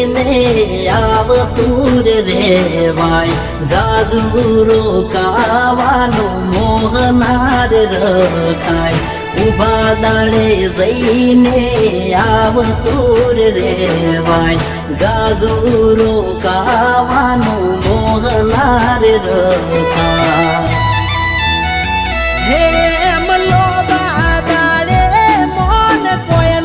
જઈને આવતું રેવાય જાજુરો કાવાનું મોહનાર રખાય ઉભા દાડે જઈને આવતું રેવાય જાજુરો કાવાનું મોહનાર રખાય હે મલો બાદાડે મોન કોઈ